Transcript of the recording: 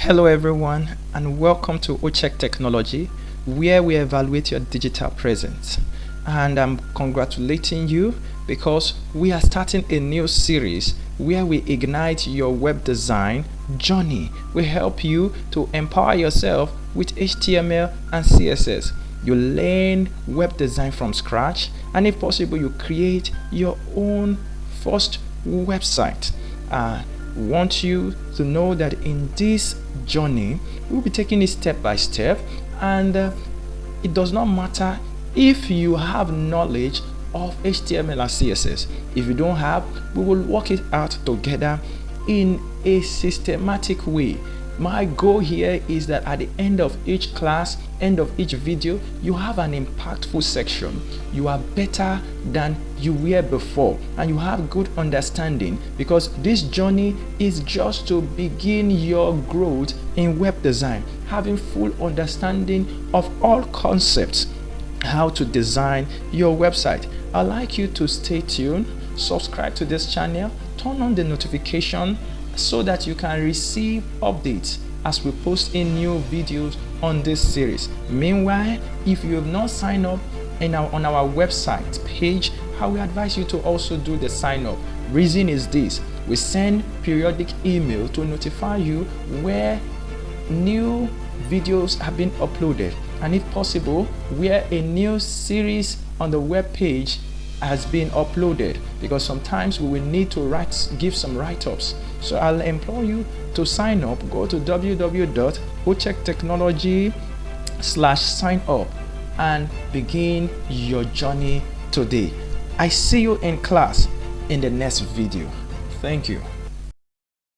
Hello everyone and welcome to Ochech Technology, where we evaluate your digital presence. And I'm congratulating you because we are starting a new series where we ignite your web design journey. We help you to empower yourself with HTML and CSS. You learn web design from scratch, and if possible you create your own first website. Want you to know that in this journey we'll be taking it step by step, and it does not matter if you have knowledge of HTML and CSS. If you don't have, we will work it out together in a systematic way. My goal here is that at the end of each class, end of each video, you have an impactful section. You are better than you were before, and you have good understanding, because this journey is just to begin your growth in web design, having full understanding of all concepts, how to design your website. I'd like you to stay tuned, subscribe to this channel, turn on the notification so that you can receive updates as we post in new videos on this series. Meanwhile, if you have not signed up on our website page, I will advise you to also do the sign up. Reason is this: we send periodic email to notify you where new videos have been uploaded, and if possible where a new series on the web page has been uploaded, because sometimes we will need to give some write-ups. So I'll implore you to sign up. Go to www.ochechtechnology.com/sign up and begin your journey today. I see you in class in the next video. Thank you.